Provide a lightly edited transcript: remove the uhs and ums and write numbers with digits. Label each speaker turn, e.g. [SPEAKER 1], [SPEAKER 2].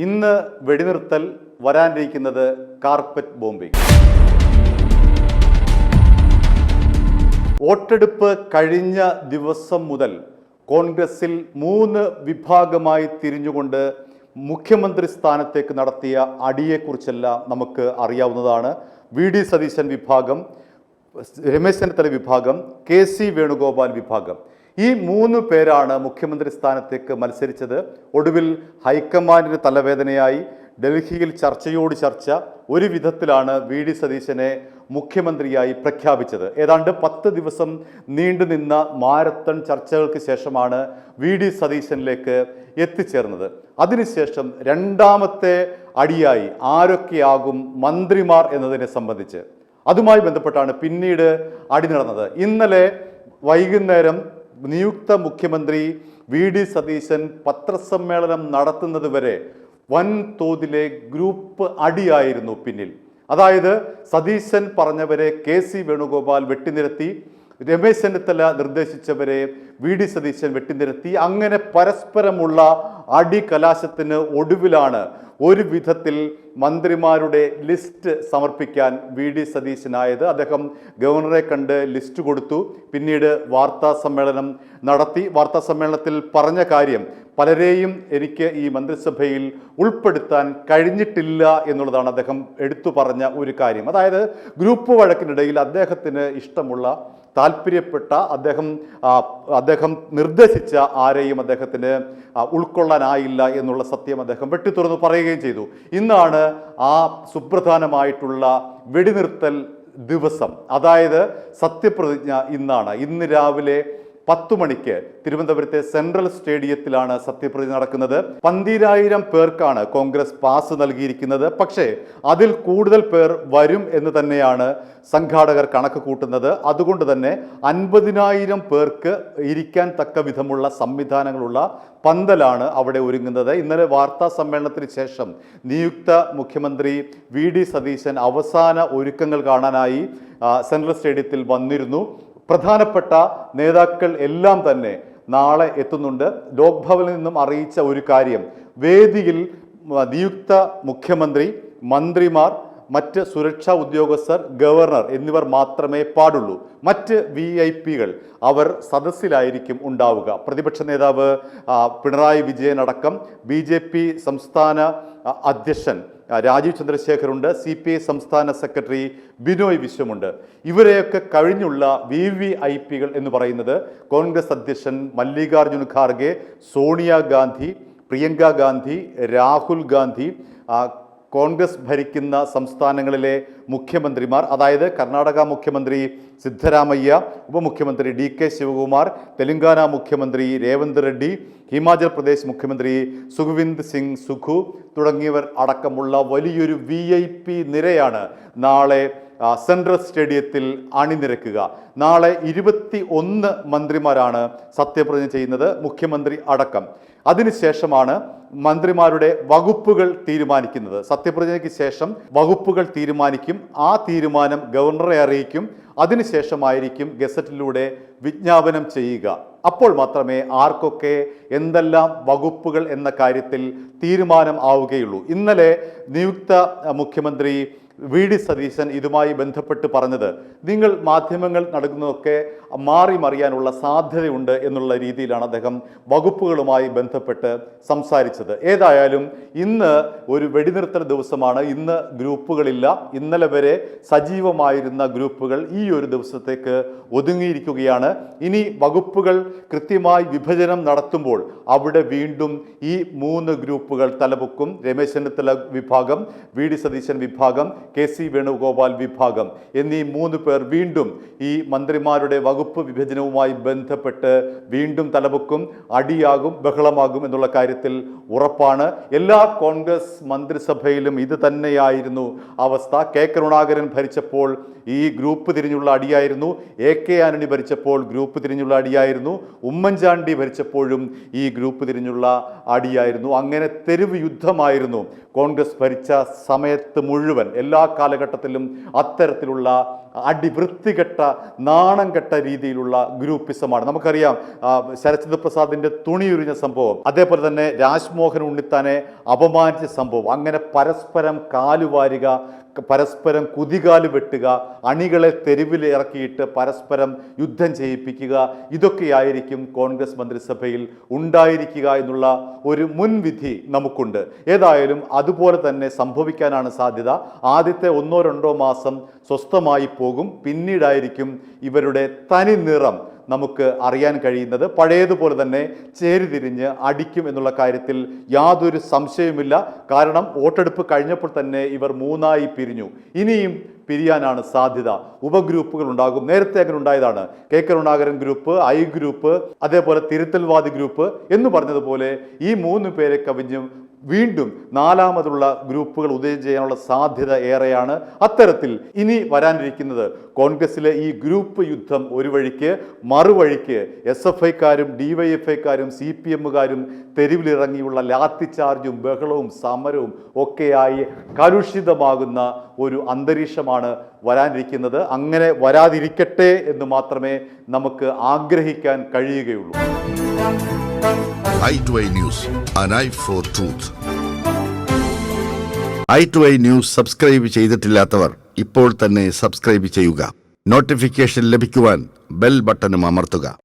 [SPEAKER 1] ഇന്ന് വെടിനിർത്തൽ, വരാനിരിക്കുന്നത് carpet bombing. വോട്ടെടുപ്പ് കഴിഞ്ഞ ദിവസം മുതൽ കോൺഗ്രസിൽ 3 വിഭാഗമായി തിരിഞ്ഞുകൊണ്ട് മുഖ്യമന്ത്രി സ്ഥാനത്തേക്ക് നടത്തിയ അടിയെക്കുറിച്ചെല്ലാം നമുക്ക് അറിയാവുന്നതാണ്. വി ഡി സതീശൻ വിഭാഗം, രമേശ് ചെന്നിത്തല വിഭാഗം, കെ സി വേണുഗോപാൽ വിഭാഗം. ഈ 3 പേരാണ് മുഖ്യമന്ത്രി സ്ഥാനത്തേക്ക് മത്സരിച്ചത്. ഒടുവിൽ ഹൈക്കമാൻഡിന് തലവേദനയായി ഡൽഹിയിൽ ചർച്ചയോട് ചർച്ച. ഒരു വിധത്തിലാണ് വി ഡി സതീശനെ മുഖ്യമന്ത്രിയായി പ്രഖ്യാപിച്ചത്. ഏതാണ്ട് 10 ദിവസം നീണ്ടുനിന്ന മാരത്തൺ ചർച്ചകൾക്ക് ശേഷമാണ് വി ഡി സതീശനിലേക്ക് എത്തിച്ചേർന്നത്. അതിനുശേഷം രണ്ടാമത്തെ അടിയായി ആരൊക്കെയാകും മന്ത്രിമാർ എന്നതിനെ സംബന്ധിച്ച് അതുമായി ബന്ധപ്പെട്ടാണ് പിന്നീട് അടി നടന്നത്. ഇന്നലെ വൈകുന്നേരം നിയുക്ത മുഖ്യമന്ത്രി വി ഡി സതീശൻ പത്രസമ്മേളനം നടത്തുന്നത് വരെ വൻതോതിലെ ഗ്രൂപ്പ് അടിയായിരുന്നു പിന്നിൽ. അതായത് സതീശൻ പറഞ്ഞവരെ കെ സി വേണുഗോപാൽ വെട്ടിനിരത്തി, രമേശ് ചെന്നിത്തല നിർദ്ദേശിച്ചവരെ വി ഡി സതീശൻ വെട്ടിനിരത്തി. അങ്ങനെ പരസ്പരമുള്ള അടികലാശത്തിന് ഒടുവിലാണ് ഒരു വിധത്തിൽ മന്ത്രിമാരുടെ ലിസ്റ്റ് സമർപ്പിക്കാൻ വി ഡി സതീശനായത്. അദ്ദേഹം ഗവർണറെ കണ്ട് ലിസ്റ്റ് കൊടുത്തു. പിന്നീട് വാർത്താ സമ്മേളനം നടത്തി. വാർത്താ സമ്മേളനത്തിൽ പറഞ്ഞ കാര്യം, പലരെയും എനിക്ക് ഈ മന്ത്രിസഭയിൽ ഉൾപ്പെടുത്താൻ കഴിഞ്ഞിട്ടില്ല എന്നുള്ളതാണ് അദ്ദേഹം എടുത്തു പറഞ്ഞ ഒരു കാര്യം. അതായത് ഗ്രൂപ്പ് വഴക്കിനിടയിൽ അദ്ദേഹത്തിന് ഇഷ്ടമുള്ള, താല്പര്യപ്പെട്ട, അദ്ദേഹം നിർദ്ദേശിച്ച ആരെയും അദ്ദേഹത്തിന് ഉൾക്കൊള്ളാനായില്ല എന്നുള്ള സത്യം അദ്ദേഹം വെട്ടിത്തുറന്ന് പറയുകയും ചെയ്തു. ഇന്നാണ് ആ സുപ്രധാനമായിട്ടുള്ള വെടിനിർത്തൽ ദിവസം. അതായത് സത്യപ്രതിജ്ഞ ഇന്നാണ്. ഇന്ന് രാവിലെ 10 മണിക്ക് തിരുവനന്തപുരത്തെ സെൻട്രൽ സ്റ്റേഡിയത്തിലാണ് സത്യപ്രതിജ്ഞ നടക്കുന്നത്. 12,000 പേർക്കാണ് കോൺഗ്രസ് പാസ് നൽകിയിരിക്കുന്നത്. പക്ഷേ അതിൽ കൂടുതൽ പേർ വരും എന്ന് തന്നെയാണ് സംഘാടകർ കണക്ക് കൂട്ടുന്നത്. അതുകൊണ്ട് തന്നെ 50,000 പേർക്ക് ഇരിക്കാൻ തക്ക വിധമുള്ള സംവിധാനങ്ങളുള്ള പന്തലാണ് അവിടെ ഒരുങ്ങുന്നത്. ഇന്നലെ വാർത്താ സമ്മേളനത്തിന് ശേഷം നിയുക്ത മുഖ്യമന്ത്രി വി ഡി സതീശൻ അവസാന ഒരുക്കങ്ങൾ കാണാനായി സെൻട്രൽ സ്റ്റേഡിയത്തിൽ വന്നിരുന്നു. പ്രധാനപ്പെട്ട നേതാക്കൾ എല്ലാം തന്നെ നാളെ എത്തുന്നുണ്ട്. ലോക് ഭവനിൽ നിന്നും അറിയിച്ച ഒരു കാര്യം, വേദിയിൽ നിയുക്ത മുഖ്യമന്ത്രി, മന്ത്രിമാർ, മറ്റ് സുരക്ഷാ ഉദ്യോഗസ്ഥർ, ഗവർണർ എന്നിവർ മാത്രമേ പാടുള്ളൂ. മറ്റ് VIP-കൾ അവർ സദസ്സിലായിരിക്കും ഉണ്ടാവുക. പ്രതിപക്ഷ നേതാവ് പിണറായി വിജയൻ അടക്കം, BJP സംസ്ഥാന അധ്യക്ഷൻ രാജീവ് ചന്ദ്രശേഖറുണ്ട്, CPI സംസ്ഥാന സെക്രട്ടറി ബിനോയ് വിശ്വമുണ്ട്. ഇവരെയൊക്കെ കഴിഞ്ഞുള്ള VVIP-കൾ എന്ന് പറയുന്നത് കോൺഗ്രസ് അധ്യക്ഷൻ മല്ലികാർജുൻ ഖാർഗെ, സോണിയാഗാന്ധി, പ്രിയങ്ക ഗാന്ധി, രാഹുൽ ഗാന്ധി, കോൺഗ്രസ് ഭരിക്കുന്ന സംസ്ഥാനങ്ങളിലെ മുഖ്യമന്ത്രിമാർ, അതായത് കർണാടക മുഖ്യമന്ത്രി സിദ്ധരാമയ്യ, ഉപമുഖ്യമന്ത്രി DK ശിവകുമാർ, തെലങ്കാന മുഖ്യമന്ത്രി രേവന്ത് റെഡ്ഡി, ഹിമാചൽ പ്രദേശ് മുഖ്യമന്ത്രി സുഖ്വിന്ദർ സിംഗ് സുഖു തുടങ്ങിയവർ അടക്കമുള്ള വലിയൊരു VIP നിരയാണ് നാളെ സെൻട്രൽ സ്റ്റേഡിയത്തിൽ അണിനിരക്കുക. നാളെ 21 മന്ത്രിമാരാണ് സത്യപ്രതിജ്ഞ ചെയ്യുന്നത്, മുഖ്യമന്ത്രി അടക്കം. അതിനുശേഷമാണ് മന്ത്രിമാരുടെ വകുപ്പുകൾ തീരുമാനിക്കുന്നത്. സത്യപ്രതിജ്ഞയ്ക്ക് ശേഷം വകുപ്പുകൾ തീരുമാനിക്കും. ആ തീരുമാനം ഗവർണറെ അറിയിക്കും. അതിനുശേഷമായിരിക്കും ഗസറ്റിലൂടെ വിജ്ഞാപനം ചെയ്യുക. അപ്പോൾ മാത്രമേ ആർക്കൊക്കെ എന്തെല്ലാം വകുപ്പുകൾ എന്ന കാര്യത്തിൽ തീരുമാനം ആവുകയുള്ളൂ. ഇന്നലെ നിയുക്ത മുഖ്യമന്ത്രി വി ഡി സതീശൻ ഇതുമായി ബന്ധപ്പെട്ട് പറഞ്ഞത്, നിങ്ങൾ മാധ്യമങ്ങൾ നടക്കുന്നതൊക്കെ മാറി മറിയാനുള്ള സാധ്യതയുണ്ട് എന്നുള്ള രീതിയിലാണ് അദ്ദേഹം വകുപ്പുകളുമായി ബന്ധപ്പെട്ട് സംസാരിച്ചത്. ഏതായാലും ഇന്ന് ഒരു വെടിനിർത്തൽ ദിവസമാണ്. ഇന്ന് ഗ്രൂപ്പുകളില്ല. ഇന്നലെ വരെ സജീവമായിരുന്ന ഗ്രൂപ്പുകൾ ഈ ഒരു ദിവസത്തേക്ക് ഒതുങ്ങിയിരിക്കുകയാണ്. ഇനി വകുപ്പുകൾ കൃത്യമായി വിഭജനം നടത്തുമ്പോൾ അവിടെ വീണ്ടും ഈ 3 ഗ്രൂപ്പുകൾ തലപൊക്കും. രമേശ് ചെന്നിത്തല വിഭാഗം, വി ഡി സതീശൻ വിഭാഗം, കെ സി വേണുഗോപാൽ വിഭാഗം എന്നീ 3 പേർ വീണ്ടും ഈ മന്ത്രിമാരുടെ വകുപ്പ് വിഭജനവുമായി ബന്ധപ്പെട്ട് വീണ്ടും തലപൊക്കും. അടിയാകും, ബഹളമാകും എന്നുള്ള കാര്യത്തിൽ ഉറപ്പാണ്. എല്ലാ കോൺഗ്രസ് മന്ത്രിസഭയിലും ഇത് തന്നെയായിരുന്നു അവസ്ഥ. കെ കരുണാകരൻ ഭരിച്ചപ്പോൾ ഈ ഗ്രൂപ്പ് തിരിഞ്ഞുള്ള അടിയായിരുന്നു. AK ആന്റണി ഭരിച്ചപ്പോൾ ഗ്രൂപ്പ് തിരിഞ്ഞുള്ള അടിയായിരുന്നു. ഉമ്മൻചാണ്ടി ഭരിച്ചപ്പോഴും ഈ ഗ്രൂപ്പ് തിരിഞ്ഞുള്ള അടിയായിരുന്നു. അങ്ങനെ തെരുവ് യുദ്ധമായിരുന്നു കോൺഗ്രസ് ഭരിച്ച സമയത്ത് മുഴുവൻ. എല്ലാ കാലഘട്ടത്തിലും അത്തരത്തിലുള്ള വൃത്തികെട്ട നാണം കെട്ട രീതിയിലുള്ള ഗ്രൂപ്പിസമാണ്. നമുക്കറിയാം ശരത്ചന്ദ്ര പ്രസാദിന്റെ തുണിയുരിഞ്ഞ സംഭവം, അതേപോലെ തന്നെ രാജ്മോഹൻ ഉണ്ണിത്താനെ അപമാനിച്ച സംഭവം, അങ്ങനെ പരസ്പരം കാലുവാരുക, പരസ്പരം കുതികാല് വെട്ടുക, അണികളെ തെരുവിൽ ഇറക്കിയിട്ട് പരസ്പരം യുദ്ധം ചെയ്യിപ്പിക്കുക, ഇതൊക്കെയായിരിക്കും കോൺഗ്രസ് മന്ത്രിസഭയിൽ ഉണ്ടായിരിക്കുക എന്നുള്ള ഒരു മുൻവിധി നമുക്കുണ്ട്. ഏതായാലും അതുപോലെ തന്നെ സംഭവിക്കാനാണ് സാധ്യത. ആദ്യത്തെ 1-2 മാസം സ്വസ്ഥമായി പോകും. പിന്നീടായിരിക്കും ഇവരുടെ തനി നിറം നമുക്ക് അറിയാൻ കഴിയുന്നത്. പഴയതുപോലെ തന്നെ ചേരിതിരിഞ്ഞ് അടിക്കും എന്നുള്ള കാര്യത്തിൽ യാതൊരു സംശയവുമില്ല. കാരണം വോട്ടെടുപ്പ് കഴിഞ്ഞപ്പോൾ തന്നെ ഇവർ 3ആയി പിരിഞ്ഞു. ഇനിയും പിരിയാനാണ് സാധ്യത. ഉപഗ്രൂപ്പുകൾ ഉണ്ടാകും. നേരത്തെ അങ്ങനെ ഉണ്ടായതാണ്. K Karunakaran group, I group, അതേപോലെ തിരുത്തൽവാദി ഗ്രൂപ്പ് എന്ന് പറഞ്ഞതുപോലെ ഈ 3 പേരെ കവിഞ്ഞും വീണ്ടും 4മതുള്ള ഗ്രൂപ്പുകൾ ഉദയം ചെയ്യാനുള്ള സാധ്യത ഏറെയാണ്. അത്തരത്തിൽ ഇനി വരാനിരിക്കുന്നത് കോൺഗ്രസിലെ ഈ ഗ്രൂപ്പ് യുദ്ധം ഒരു വഴിക്ക്, മറുവഴിക്ക് SFIക്കാരും DYFIക്കാരും CPMകാരും തെരുവിലിറങ്ങിയുള്ള ലാത്തി ചാർജും ബഹളവും സമരവും ഒക്കെയായി കലുഷിതമാകുന്ന ഒരു അന്തരീക്ഷമാണ് വരാനിരിക്കുന്നത്. അങ്ങനെ വരാതിരിക്കട്ടെ എന്ന് മാത്രമേ നമുക്ക് ആഗ്രഹിക്കാൻ കഴിയുകയുള്ളൂ.
[SPEAKER 2] i2i News, an eye for truth. i2i News subscribe ചെയ്തിട്ടില്ലാത്തവർ ഇപ്പോൾ തന്നെ സബ്സ്ക്രൈബ് ചെയ്യുക. നോട്ടിഫിക്കേഷൻ ലഭിക്കുവാൻ ബെൽ ബട്ടണും അമർത്തുക.